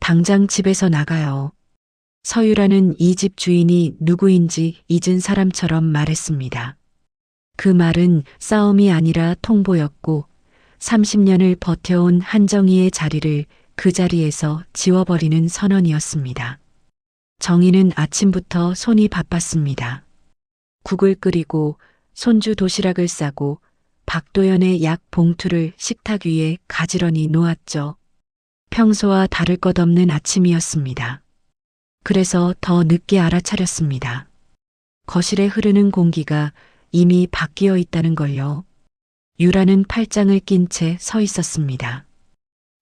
당장 집에서 나가요. 서유라는 이 집 주인이 누구인지 잊은 사람처럼 말했습니다. 그 말은 싸움이 아니라 통보였고 30년을 버텨온 한정희의 자리를 그 자리에서 지워버리는 선언이었습니다. 정희는 아침부터 손이 바빴습니다. 국을 끓이고 손주 도시락을 싸고 박도연의 약 봉투를 식탁 위에 가지런히 놓았죠. 평소와 다를 것 없는 아침이었습니다. 그래서 더 늦게 알아차렸습니다. 거실에 흐르는 공기가 이미 바뀌어 있다는 걸요. 유라는 팔짱을 낀 채 서 있었습니다.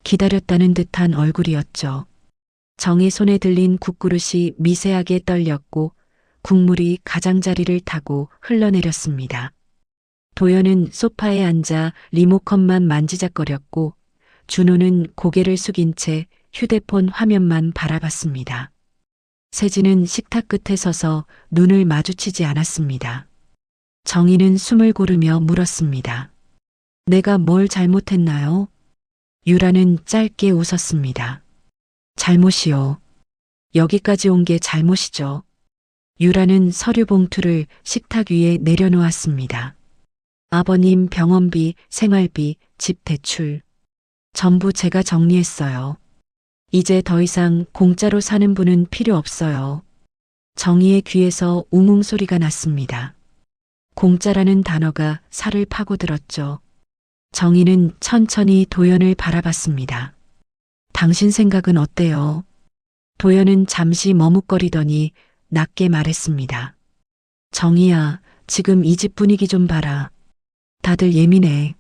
기다렸다는 듯한 얼굴이었죠. 정희 손에 들린 국그릇이 미세하게 떨렸고 국물이 가장자리를 타고 흘러내렸습니다. 도연은 소파에 앉아 리모컨만 만지작거렸고 준호는 고개를 숙인 채 휴대폰 화면만 바라봤습니다. 세진은 식탁 끝에 서서 눈을 마주치지 않았습니다. 정희는 숨을 고르며 물었습니다. 내가 뭘 잘못했나요? 유라는 짧게 웃었습니다. 잘못이요. 여기까지 온 게 잘못이죠. 유라는 서류 봉투를 식탁 위에 내려놓았습니다. 아버님 병원비, 생활비, 집 대출. 전부 제가 정리했어요. 이제 더 이상 공짜로 사는 분은 필요 없어요. 정희의 귀에서 웅웅 소리가 났습니다. 공짜라는 단어가 살을 파고들었죠. 정희는 천천히 도연을 바라봤습니다. 당신 생각은 어때요? 도연은 잠시 머뭇거리더니 낮게 말했습니다. 정희야, 지금 이 집 분위기 좀 봐라. 다들 예민해.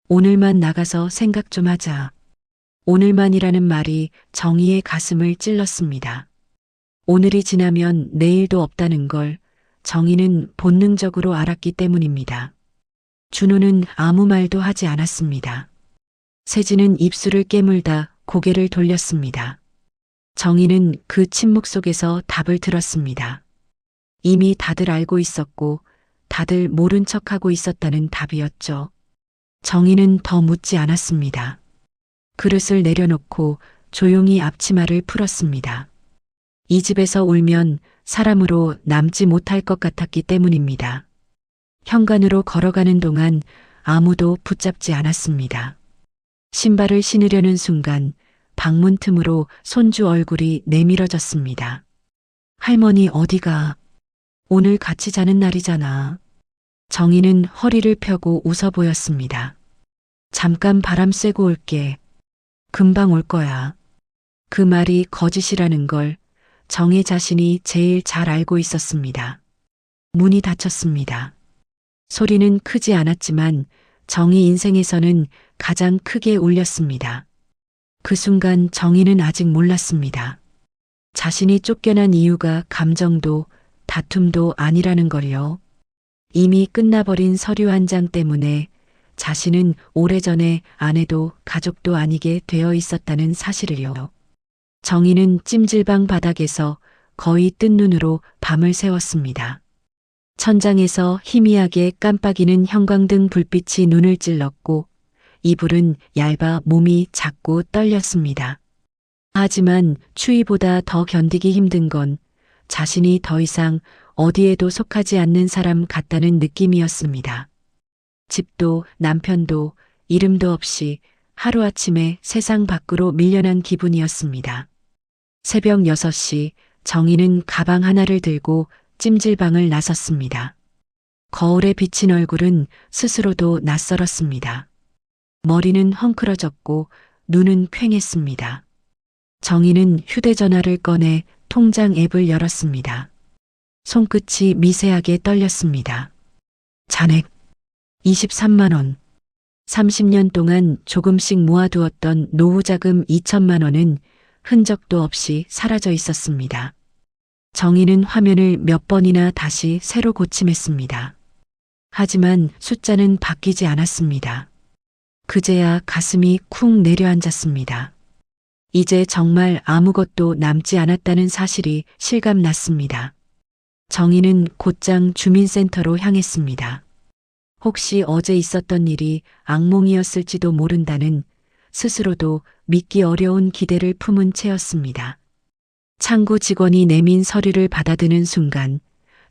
오늘만 나가서 생각 좀 하자. 오늘만이라는 말이 정희의 가슴을 찔렀습니다. 오늘이 지나면 내일도 없다는 걸 정희는 본능적으로 알았기 때문입니다. 준호는 아무 말도 하지 않았습니다. 세진은 입술을 깨물다 고개를 돌렸습니다. 정희는 그 침묵 속에서 답을 들었습니다. 이미 다들 알고 있었고 다들 모른 척하고 있었다는 답이었죠. 정희는 더 묻지 않았습니다. 그릇을 내려놓고 조용히 앞치마를 풀었습니다. 이 집에서 울면 사람으로 남지 못할 것 같았기 때문입니다. 현관으로 걸어가는 동안 아무도 붙잡지 않았습니다. 신발을 신으려는 순간 방문 틈으로 손주 얼굴이 내밀어졌습니다. 할머니 어디가? 오늘 같이 자는 날이잖아. 정희는 허리를 펴고 웃어 보였습니다. 잠깐 바람 쐬고 올게. 금방 올 거야. 그 말이 거짓이라는 걸 정희 자신이 제일 잘 알고 있었습니다. 문이 닫혔습니다. 소리는 크지 않았지만 정희 인생에서는 가장 크게 울렸습니다. 그 순간 정희는 아직 몰랐습니다. 자신이 쫓겨난 이유가 감정도 다툼도 아니라는 걸요. 이미 끝나버린 서류 한 장 때문에 자신은 오래전에 아내도 가족도 아니게 되어 있었다는 사실을요. 정희는 찜질방 바닥에서 거의 뜬 눈으로 밤을 새웠습니다. 천장에서 희미하게 깜빡이는 형광등 불빛이 눈을 찔렀고 이불은 얇아 몸이 자꾸 떨렸습니다. 하지만 추위보다 더 견디기 힘든 건 자신이 더 이상 어디에도 속하지 않는 사람 같다는 느낌이었습니다. 집도 남편도 이름도 없이 하루아침에 세상 밖으로 밀려난 기분이었습니다. 새벽 6시 정희는 가방 하나를 들고 찜질방을 나섰습니다. 거울에 비친 얼굴은 스스로도 낯설었습니다. 머리는 헝클어졌고 눈은 퀭했습니다. 정희는 휴대전화를 꺼내 통장 앱을 열었습니다. 손끝이 미세하게 떨렸습니다. 잔액 23만 원. 30년 동안 조금씩 모아두었던 노후자금 2천만 원은 흔적도 없이 사라져 있었습니다. 정희는 화면을 몇 번이나 다시 새로 고침했습니다. 하지만 숫자는 바뀌지 않았습니다. 그제야 가슴이 쿵 내려앉았습니다. 이제 정말 아무것도 남지 않았다는 사실이 실감났습니다. 정희는 곧장 주민센터로 향했습니다. 혹시 어제 있었던 일이 악몽이었을지도 모른다는 스스로도 믿기 어려운 기대를 품은 채였습니다. 창구 직원이 내민 서류를 받아드는 순간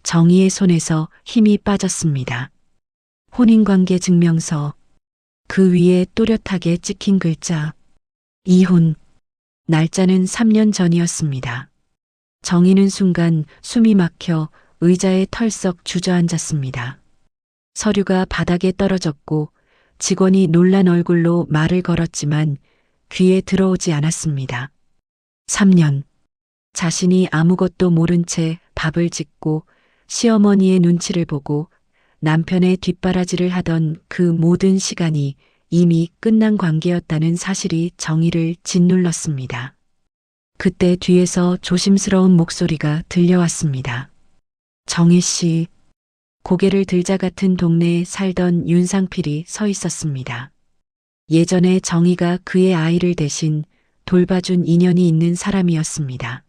정희의 손에서 힘이 빠졌습니다. 혼인관계 증명서, 그 위에 또렷하게 찍힌 글자, 이혼. 날짜는 3년 전이었습니다. 정희는 순간 숨이 막혀 의자에 털썩 주저앉았습니다. 서류가 바닥에 떨어졌고 직원이 놀란 얼굴로 말을 걸었지만 귀에 들어오지 않았습니다. 3년. 자신이 아무것도 모른 채 밥을 짓고 시어머니의 눈치를 보고 남편의 뒷바라지를 하던 그 모든 시간이 이미 끝난 관계였다는 사실이 정희를 짓눌렀습니다. 그때 뒤에서 조심스러운 목소리가 들려왔습니다. 정희 씨. 고개를 들자 같은 동네에 살던 윤상필이 서 있었습니다. 예전에 정희가 그의 아이를 대신 돌봐준 인연이 있는 사람이었습니다.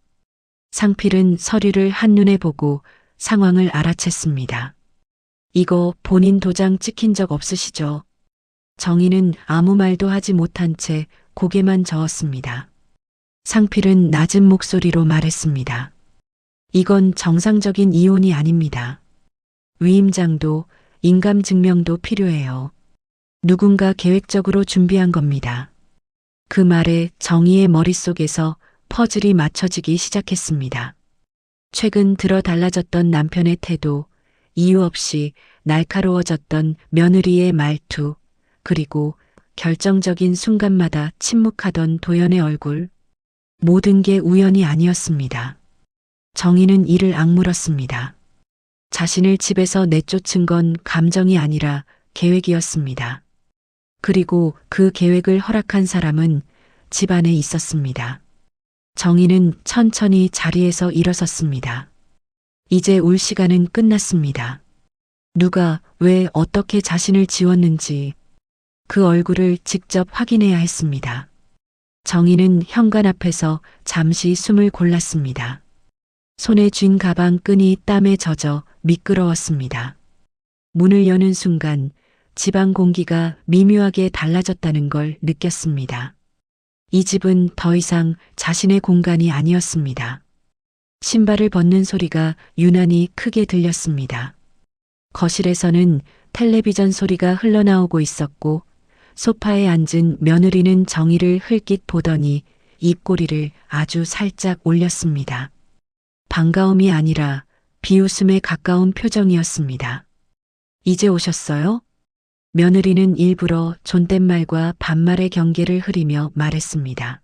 상필은 서류를 한눈에 보고 상황을 알아챘습니다. 이거 본인 도장 찍힌 적 없으시죠? 정희는 아무 말도 하지 못한 채 고개만 저었습니다. 상필은 낮은 목소리로 말했습니다. 이건 정상적인 이혼이 아닙니다. 위임장도 인감증명도 필요해요. 누군가 계획적으로 준비한 겁니다. 그 말에 정희의 머릿속에서 퍼즐이 맞춰지기 시작했습니다. 최근 들어 달라졌던 남편의 태도, 이유 없이 날카로워졌던 며느리의 말투, 그리고 결정적인 순간마다 침묵하던 도연의 얼굴. 모든 게 우연이 아니었습니다. 정희는 이를 악물었습니다. 자신을 집에서 내쫓은 건 감정이 아니라 계획이었습니다. 그리고 그 계획을 허락한 사람은 집 안에 있었습니다. 정희는 천천히 자리에서 일어섰습니다. 이제 울 시간은 끝났습니다. 누가 왜 어떻게 자신을 지웠는지 그 얼굴을 직접 확인해야 했습니다. 정희는 현관 앞에서 잠시 숨을 골랐습니다. 손에 쥔 가방 끈이 땀에 젖어 미끄러웠습니다. 문을 여는 순간 집안 공기가 미묘하게 달라졌다는 걸 느꼈습니다. 이 집은 더 이상 자신의 공간이 아니었습니다. 신발을 벗는 소리가 유난히 크게 들렸습니다. 거실에서는 텔레비전 소리가 흘러나오고 있었고 소파에 앉은 며느리는 정희를 흘낏 보더니 입꼬리를 아주 살짝 올렸습니다. 반가움이 아니라 비웃음에 가까운 표정이었습니다. 이제 오셨어요? 며느리는 일부러 존댓말과 반말의 경계를 흐리며 말했습니다.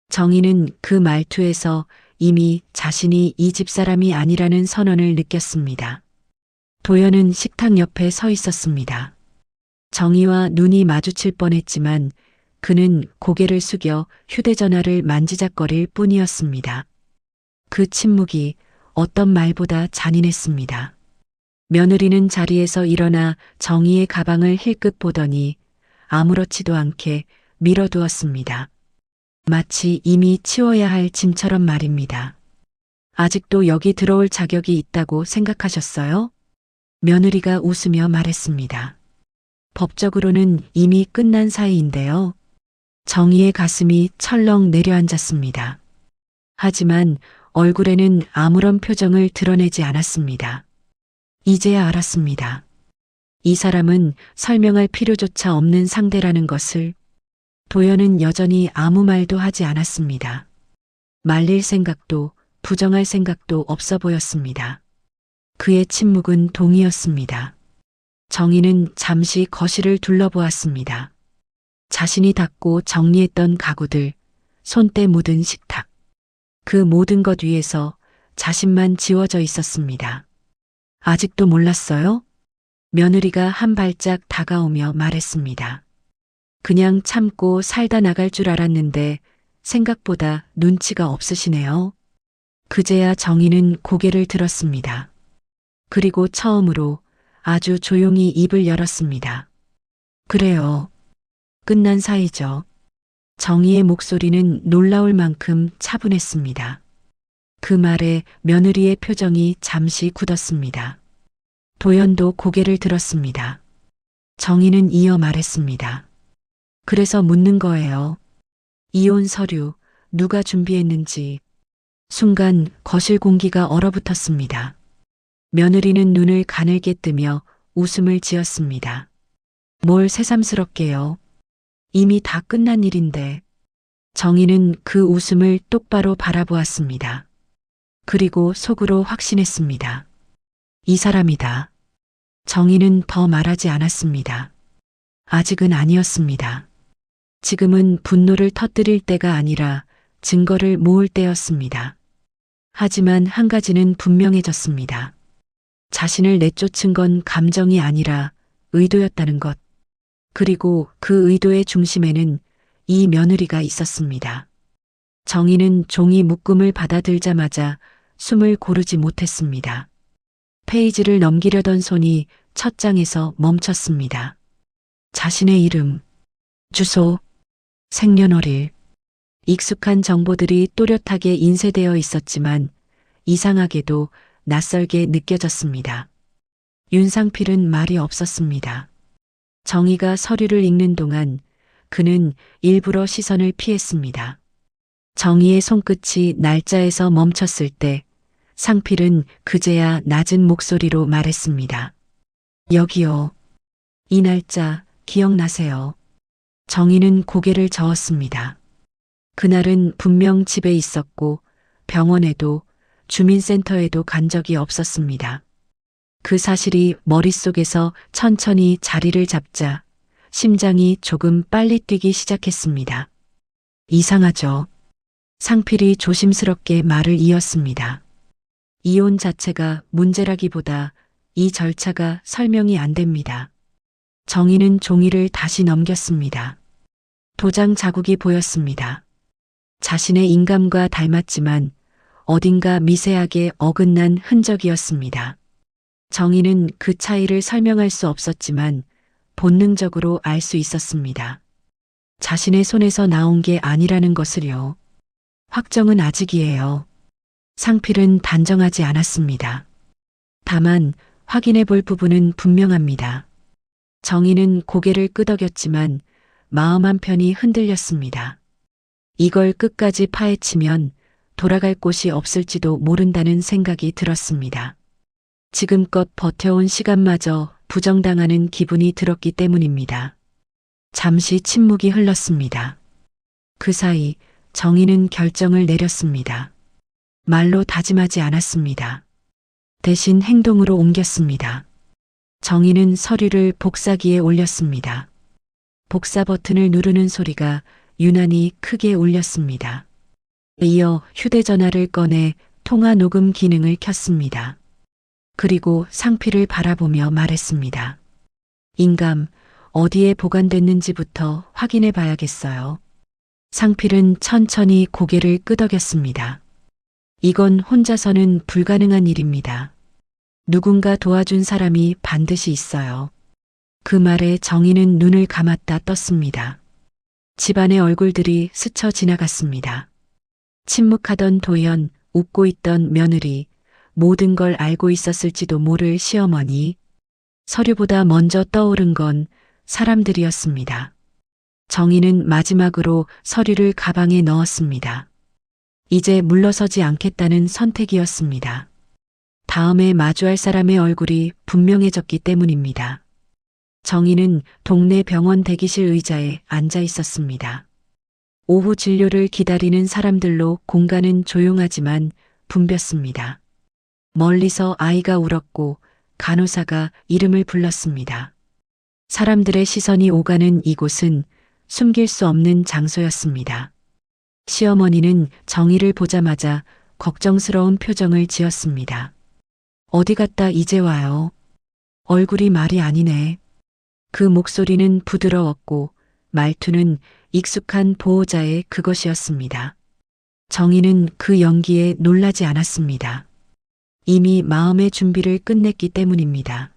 정희는 그 말투에서 이미 자신이 이 집 사람이 아니라는 선언을 느꼈습니다. 도연은 식탁 옆에 서 있었습니다. 정희와 눈이 마주칠 뻔했지만 그는 고개를 숙여 휴대전화를 만지작거릴 뿐이었습니다. 그 침묵이 어떤 말보다 잔인했습니다. 며느리는 자리에서 일어나 정희의 가방을 힐끗 보더니 아무렇지도 않게 밀어두었습니다. 마치 이미 치워야 할 짐처럼 말입니다. 아직도 여기 들어올 자격이 있다고 생각하셨어요? 며느리가 웃으며 말했습니다. 법적으로는 이미 끝난 사이인데요. 정희의 가슴이 철렁 내려앉았습니다. 하지만 얼굴에는 아무런 표정을 드러내지 않았습니다. 이제야 알았습니다. 이 사람은 설명할 필요조차 없는 상대라는 것을. 도연은 여전히 아무 말도 하지 않았습니다. 말릴 생각도 부정할 생각도 없어 보였습니다. 그의 침묵은 동의였습니다. 정희는 잠시 거실을 둘러보았습니다. 자신이 닦고 정리했던 가구들, 손때 묻은 식탁. 그 모든 것 위에서 자신만 지워져 있었습니다. 아직도 몰랐어요? 며느리가 한 발짝 다가오며 말했습니다. 그냥 참고 살다 나갈 줄 알았는데 생각보다 눈치가 없으시네요. 그제야 정희는 고개를 들었습니다. 그리고 처음으로 아주 조용히 입을 열었습니다. 그래요. 끝난 사이죠. 정희의 목소리는 놀라울 만큼 차분했습니다. 그 말에 며느리의 표정이 잠시 굳었습니다. 도연도 고개를 들었습니다. 정희는 이어 말했습니다. 그래서 묻는 거예요. 이혼 서류 누가 준비했는지. 순간 거실 공기가 얼어붙었습니다. 며느리는 눈을 가늘게 뜨며 웃음을 지었습니다. 뭘 새삼스럽게요. 이미 다 끝난 일인데. 정희는 그 웃음을 똑바로 바라보았습니다. 그리고 속으로 확신했습니다. 이 사람이다. 정희는 더 말하지 않았습니다. 아직은 아니었습니다. 지금은 분노를 터뜨릴 때가 아니라 증거를 모을 때였습니다. 하지만 한 가지는 분명해졌습니다. 자신을 내쫓은 건 감정이 아니라 의도였다는 것. 그리고 그 의도의 중심에는 이 며느리가 있었습니다. 정희는 종이 묶음을 받아들자마자 숨을 고르지 못했습니다. 페이지를 넘기려던 손이 첫 장에서 멈췄습니다. 자신의 이름, 주소, 생년월일, 익숙한 정보들이 또렷하게 인쇄되어 있었지만 이상하게도 낯설게 느껴졌습니다. 윤상필은 말이 없었습니다. 정희가 서류를 읽는 동안 그는 일부러 시선을 피했습니다. 정희의 손끝이 날짜에서 멈췄을 때 상필은 그제야 낮은 목소리로 말했습니다. 여기요. 이 날짜 기억나세요? 정희는 고개를 저었습니다. 그날은 분명 집에 있었고 병원에도 주민센터에도 간 적이 없었습니다. 그 사실이 머릿속에서 천천히 자리를 잡자 심장이 조금 빨리 뛰기 시작했습니다. 이상하죠. 상필이 조심스럽게 말을 이었습니다. 이혼 자체가 문제라기보다 이 절차가 설명이 안 됩니다. 정희는 종이를 다시 넘겼습니다. 도장 자국이 보였습니다. 자신의 인감과 닮았지만 어딘가 미세하게 어긋난 흔적이었습니다. 정희는 그 차이를 설명할 수 없었지만 본능적으로 알 수 있었습니다. 자신의 손에서 나온 게 아니라는 것을요. 확정은 아직이에요. 상필은 단정하지 않았습니다. 다만 확인해 볼 부분은 분명합니다. 정희는 고개를 끄덕였지만 마음 한편이 흔들렸습니다. 이걸 끝까지 파헤치면 돌아갈 곳이 없을지도 모른다는 생각이 들었습니다. 지금껏 버텨온 시간마저 부정당하는 기분이 들었기 때문입니다. 잠시 침묵이 흘렀습니다. 그 사이 정희는 결정을 내렸습니다. 말로 다짐하지 않았습니다. 대신 행동으로 옮겼습니다. 정희는 서류를 복사기에 올렸습니다. 복사 버튼을 누르는 소리가 유난히 크게 울렸습니다. 이어 휴대전화를 꺼내 통화 녹음 기능을 켰습니다. 그리고 상필을 바라보며 말했습니다. 인감, 어디에 보관됐는지부터 확인해 봐야겠어요. 상필은 천천히 고개를 끄덕였습니다. 이건 혼자서는 불가능한 일입니다. 누군가 도와준 사람이 반드시 있어요. 그 말에 정희는 눈을 감았다 떴습니다. 집안의 얼굴들이 스쳐 지나갔습니다. 침묵하던 도연, 웃고 있던 며느리, 모든 걸 알고 있었을지도 모를 시어머니. 서류보다 먼저 떠오른 건 사람들이었습니다. 정희는 마지막으로 서류를 가방에 넣었습니다. 이제 물러서지 않겠다는 선택이었습니다. 다음에 마주할 사람의 얼굴이 분명해졌기 때문입니다. 정희는 동네 병원 대기실 의자에 앉아 있었습니다. 오후 진료를 기다리는 사람들로 공간은 조용하지만 붐볐습니다. 멀리서 아이가 울었고 간호사가 이름을 불렀습니다. 사람들의 시선이 오가는 이곳은 숨길 수 없는 장소였습니다. 시어머니는 정희를 보자마자 걱정스러운 표정을 지었습니다. 어디 갔다 이제 와요? 얼굴이 말이 아니네. 그 목소리는 부드러웠고 말투는 익숙한 보호자의 그것이었습니다. 정희는 그 연기에 놀라지 않았습니다. 이미 마음의 준비를 끝냈기 때문입니다.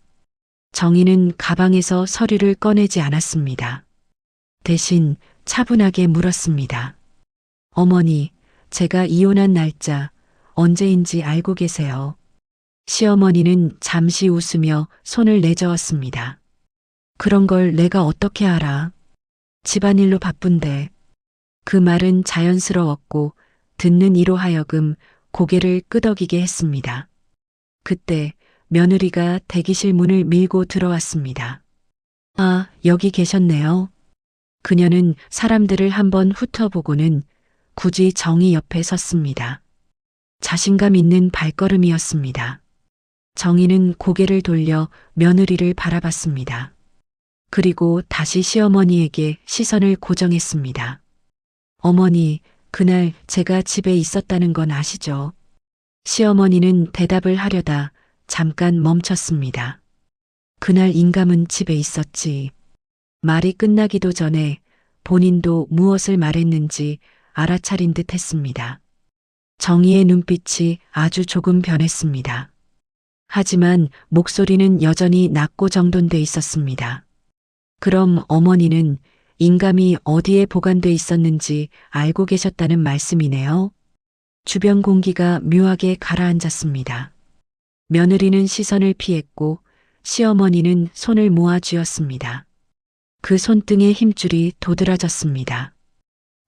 정희는 가방에서 서류를 꺼내지 않았습니다. 대신 차분하게 물었습니다. 어머니, 제가 이혼한 날짜 언제인지 알고 계세요? 시어머니는 잠시 웃으며 손을 내저었습니다. 그런 걸 내가 어떻게 알아? 집안일로 바쁜데. 그 말은 자연스러웠고 듣는 이로 하여금 고개를 끄덕이게 했습니다. 그때 며느리가 대기실 문을 밀고 들어왔습니다. 아, 여기 계셨네요. 그녀는 사람들을 한번 훑어보고는 굳이 정희 옆에 섰습니다. 자신감 있는 발걸음이었습니다. 정희는 고개를 돌려 며느리를 바라봤습니다. 그리고 다시 시어머니에게 시선을 고정했습니다. 어머니, 그날 제가 집에 있었다는 건 아시죠? 시어머니는 대답을 하려다 잠깐 멈췄습니다. 그날 인감은 집에 있었지. 말이 끝나기도 전에 본인도 무엇을 말했는지 알아차린 듯 했습니다. 정희의 눈빛이 아주 조금 변했습니다. 하지만 목소리는 여전히 낮고 정돈돼 있었습니다. 그럼 어머니는 인감이 어디에 보관돼 있었는지 알고 계셨다는 말씀이네요. 주변 공기가 묘하게 가라앉았습니다. 며느리는 시선을 피했고 시어머니는 손을 모아 쥐었습니다. 그 손등의 힘줄이 도드라졌습니다.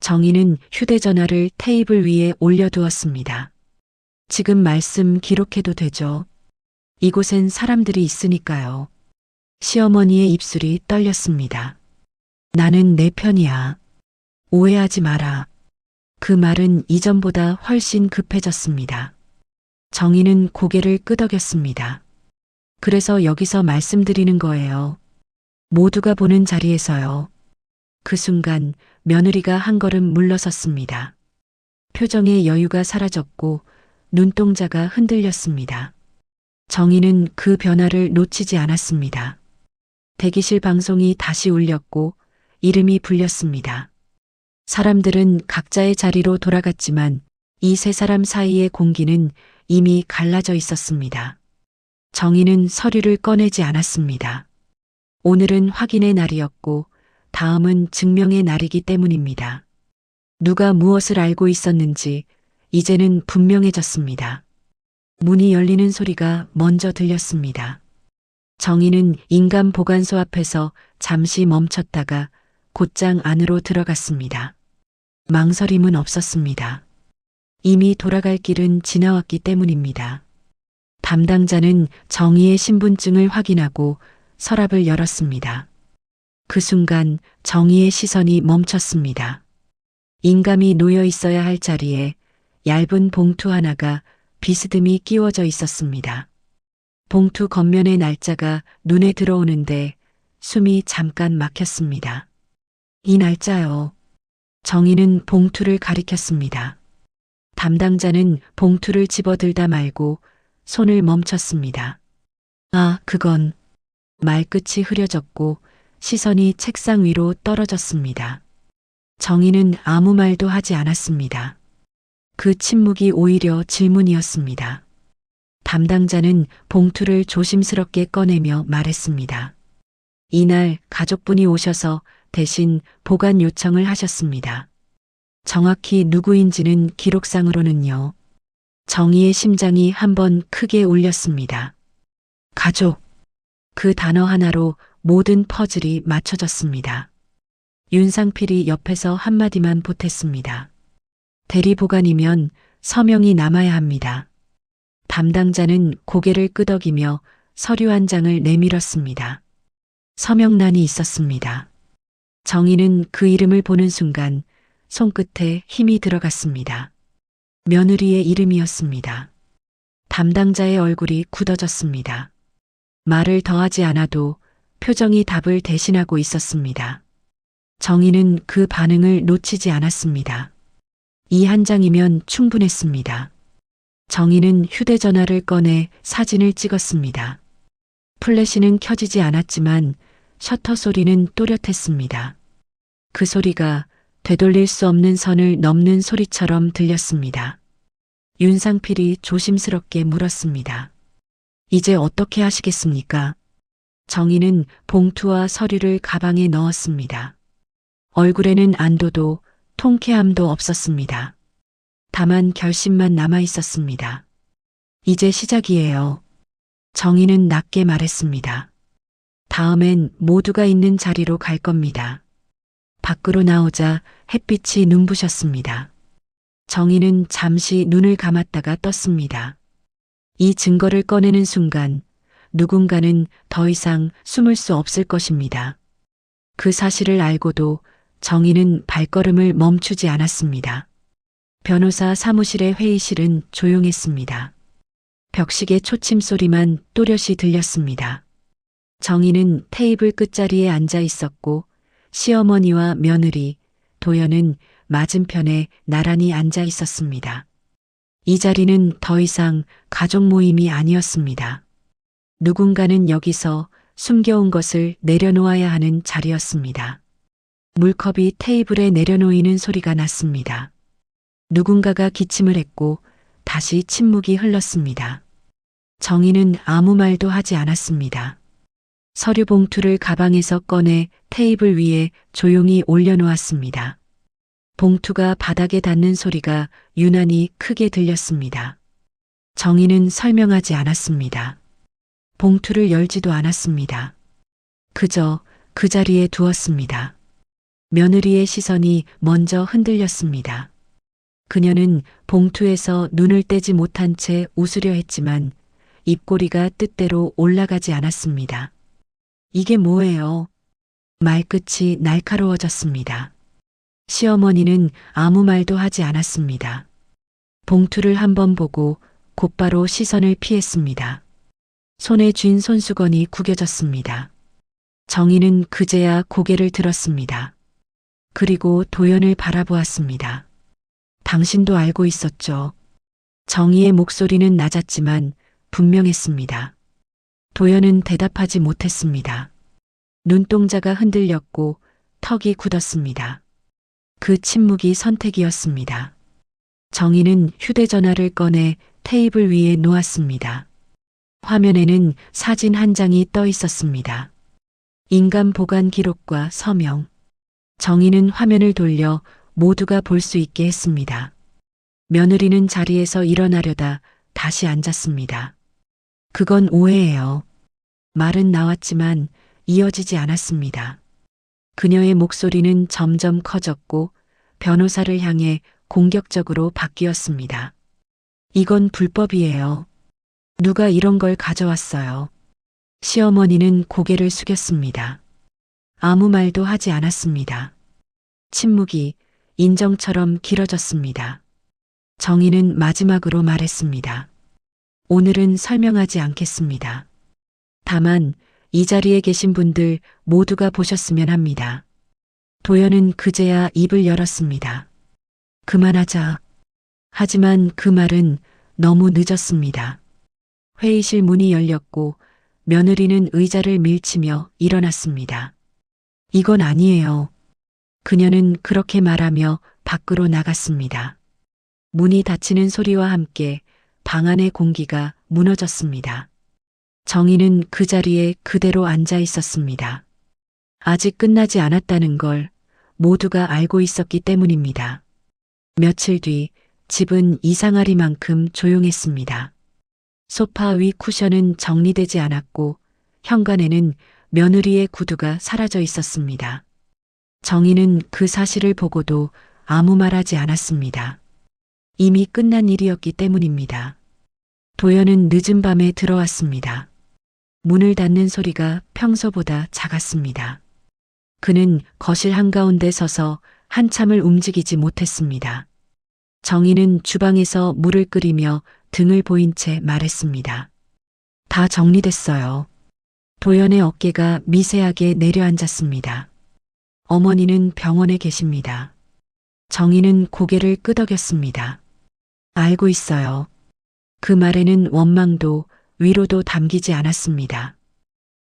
정희는 휴대전화를 테이블 위에 올려두었습니다. 지금 말씀 기록해도 되죠? 이곳엔 사람들이 있으니까요. 시어머니의 입술이 떨렸습니다. 나는 내 편이야. 오해하지 마라. 그 말은 이전보다 훨씬 급해졌습니다. 정희는 고개를 끄덕였습니다. 그래서 여기서 말씀드리는 거예요. 모두가 보는 자리에서요. 그 순간 며느리가 한 걸음 물러섰습니다. 표정의 여유가 사라졌고 눈동자가 흔들렸습니다. 정희는 그 변화를 놓치지 않았습니다. 대기실 방송이 다시 울렸고 이름이 불렸습니다. 사람들은 각자의 자리로 돌아갔지만 이 세 사람 사이의 공기는 이미 갈라져 있었습니다. 정희는 서류를 꺼내지 않았습니다. 오늘은 확인의 날이었고 다음은 증명의 날이기 때문입니다. 누가 무엇을 알고 있었는지 이제는 분명해졌습니다. 문이 열리는 소리가 먼저 들렸습니다. 정희는 인감 보관소 앞에서 잠시 멈췄다가 곧장 안으로 들어갔습니다. 망설임은 없었습니다. 이미 돌아갈 길은 지나왔기 때문입니다. 담당자는 정희의 신분증을 확인하고 서랍을 열었습니다. 그 순간 정희의 시선이 멈췄습니다. 인감이 놓여 있어야 할 자리에 얇은 봉투 하나가 비스듬히 끼워져 있었습니다. 봉투 겉면의 날짜가 눈에 들어오는데 숨이 잠깐 막혔습니다. 이 날짜요. 정희는 봉투를 가리켰습니다. 담당자는 봉투를 집어들다 말고 손을 멈췄습니다. 아, 그건. 말끝이 흐려졌고 시선이 책상 위로 떨어졌습니다. 정희는 아무 말도 하지 않았습니다. 그 침묵이 오히려 질문이었습니다. 담당자는 봉투를 조심스럽게 꺼내며 말했습니다. 이날 가족분이 오셔서 대신 보관 요청을 하셨습니다. 정확히 누구인지는 기록상으로는요. 정희의 심장이 한번 크게 울렸습니다. 가족. 그 단어 하나로 모든 퍼즐이 맞춰졌습니다. 윤상필이 옆에서 한마디만 보탰습니다. 대리보관이면 서명이 남아야 합니다. 담당자는 고개를 끄덕이며 서류 한 장을 내밀었습니다. 서명란이 있었습니다. 정희는 그 이름을 보는 순간 손끝에 힘이 들어갔습니다. 며느리의 이름이었습니다. 담당자의 얼굴이 굳어졌습니다. 말을 더하지 않아도 표정이 답을 대신하고 있었습니다. 정희는 그 반응을 놓치지 않았습니다. 이 한 장이면 충분했습니다. 정희는 휴대전화를 꺼내 사진을 찍었습니다. 플래시는 켜지지 않았지만 셔터 소리는 또렷했습니다. 그 소리가 되돌릴 수 없는 선을 넘는 소리처럼 들렸습니다. 윤상필이 조심스럽게 물었습니다. 이제 어떻게 하시겠습니까? 정희는 봉투와 서류를 가방에 넣었습니다. 얼굴에는 안도도 통쾌함도 없었습니다. 다만 결심만 남아 있었습니다. 이제 시작이에요. 정희는 낮게 말했습니다. 다음엔 모두가 있는 자리로 갈 겁니다. 밖으로 나오자 햇빛이 눈부셨습니다. 정희는 잠시 눈을 감았다가 떴습니다. 이 증거를 꺼내는 순간 누군가는 더 이상 숨을 수 없을 것입니다. 그 사실을 알고도 정희는 발걸음을 멈추지 않았습니다. 변호사 사무실의 회의실은 조용했습니다. 벽식의 초침 소리만 또렷이 들렸습니다. 정희는 테이블 끝자리에 앉아 있었고 시어머니와 며느리, 도연은 맞은편에 나란히 앉아 있었습니다. 이 자리는 더 이상 가족 모임이 아니었습니다. 누군가는 여기서 숨겨온 것을 내려놓아야 하는 자리였습니다. 물컵이 테이블에 내려놓이는 소리가 났습니다. 누군가가 기침을 했고 다시 침묵이 흘렀습니다. 정희는 아무 말도 하지 않았습니다. 서류 봉투를 가방에서 꺼내 테이블 위에 조용히 올려놓았습니다. 봉투가 바닥에 닿는 소리가 유난히 크게 들렸습니다. 정희는 설명하지 않았습니다. 봉투를 열지도 않았습니다. 그저 그 자리에 두었습니다. 며느리의 시선이 먼저 흔들렸습니다. 그녀는 봉투에서 눈을 떼지 못한 채 웃으려 했지만 입꼬리가 뜻대로 올라가지 않았습니다. 이게 뭐예요? 말끝이 날카로워졌습니다. 시어머니는 아무 말도 하지 않았습니다. 봉투를 한번 보고 곧바로 시선을 피했습니다. 손에 쥔 손수건이 구겨졌습니다. 정희는 그제야 고개를 들었습니다. 그리고 도연을 바라보았습니다. 당신도 알고 있었죠. 정희의 목소리는 낮았지만 분명했습니다. 도연은 대답하지 못했습니다. 눈동자가 흔들렸고 턱이 굳었습니다. 그 침묵이 선택이었습니다. 정희는 휴대전화를 꺼내 테이블 위에 놓았습니다. 화면에는 사진 한 장이 떠 있었습니다. 인감 보관 기록과 서명. 정희는 화면을 돌려 모두가 볼 수 있게 했습니다. 며느리는 자리에서 일어나려다 다시 앉았습니다. 그건 오해예요. 말은 나왔지만 이어지지 않았습니다. 그녀의 목소리는 점점 커졌고 변호사를 향해 공격적으로 바뀌었습니다. 이건 불법이에요. 누가 이런 걸 가져왔어요. 시어머니는 고개를 숙였습니다. 아무 말도 하지 않았습니다. 침묵이 인정처럼 길어졌습니다. 정희는 마지막으로 말했습니다. 오늘은 설명하지 않겠습니다. 다만 이 자리에 계신 분들 모두가 보셨으면 합니다. 도연은 그제야 입을 열었습니다. 그만하자. 하지만 그 말은 너무 늦었습니다. 회의실 문이 열렸고 며느리는 의자를 밀치며 일어났습니다. 이건 아니에요. 그녀는 그렇게 말하며 밖으로 나갔습니다. 문이 닫히는 소리와 함께 방 안의 공기가 무너졌습니다. 정희는 그 자리에 그대로 앉아 있었습니다. 아직 끝나지 않았다는 걸 모두가 알고 있었기 때문입니다. 며칠 뒤 집은 이상하리만큼 조용했습니다. 소파 위 쿠션은 정리되지 않았고 현관에는 며느리의 구두가 사라져 있었습니다. 정희는 그 사실을 보고도 아무 말하지 않았습니다. 이미 끝난 일이었기 때문입니다. 도연은 늦은 밤에 들어왔습니다. 문을 닫는 소리가 평소보다 작았습니다. 그는 거실 한가운데 서서 한참을 움직이지 못했습니다. 정희는 주방에서 물을 끓이며 등을 보인 채 말했습니다. 다 정리됐어요. 도연의 어깨가 미세하게 내려앉았습니다. 어머니는 병원에 계십니다. 정희는 고개를 끄덕였습니다. 알고 있어요. 그 말에는 원망도 위로도 담기지 않았습니다.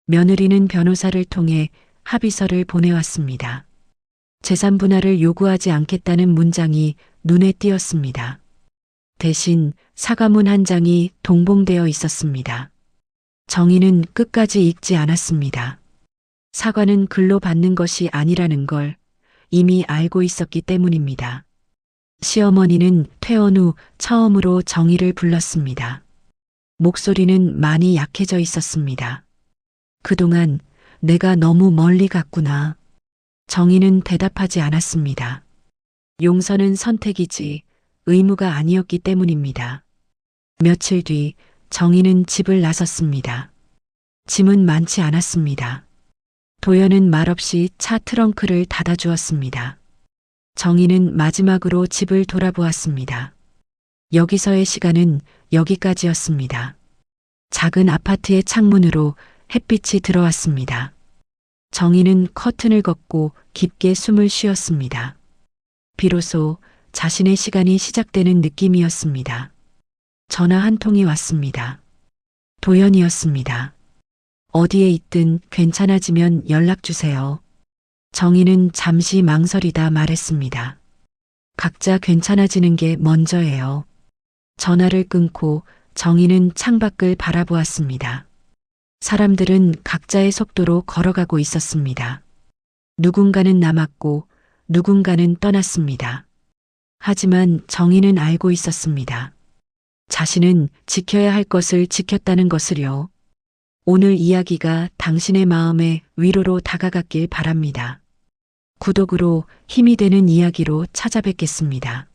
며느리는 변호사를 통해 합의서를 보내왔습니다. 재산 분할을 요구하지 않겠다는 문장이 눈에 띄었습니다. 대신 사과문 한 장이 동봉되어 있었습니다. 정희는 끝까지 읽지 않았습니다. 사과는 글로 받는 것이 아니라는 걸 이미 알고 있었기 때문입니다. 시어머니는 퇴원 후 처음으로 정희를 불렀습니다. 목소리는 많이 약해져 있었습니다. 그동안 내가 너무 멀리 갔구나. 정희는 대답하지 않았습니다. 용서는 선택이지 의무가 아니었기 때문입니다. 며칠 뒤 정희는 집을 나섰습니다. 짐은 많지 않았습니다. 도연은 말없이 차 트렁크를 닫아주었습니다. 정희는 마지막으로 집을 돌아보았습니다. 여기서의 시간은 여기까지였습니다. 작은 아파트의 창문으로 햇빛이 들어왔습니다. 정희는 커튼을 걷고 깊게 숨을 쉬었습니다. 비로소 자신의 시간이 시작되는 느낌이었습니다. 전화 한 통이 왔습니다. 도연이었습니다. 어디에 있든 괜찮아지면 연락 주세요. 정희는 잠시 망설이다 말했습니다. 각자 괜찮아지는 게 먼저예요. 전화를 끊고 정희는 창밖을 바라보았습니다. 사람들은 각자의 속도로 걸어가고 있었습니다. 누군가는 남았고 누군가는 떠났습니다. 하지만 정희는 알고 있었습니다. 자신은 지켜야 할 것을 지켰다는 것을요. 오늘 이야기가 당신의 마음에 위로로 다가갔길 바랍니다. 구독으로 힘이 되는 이야기로 찾아뵙겠습니다.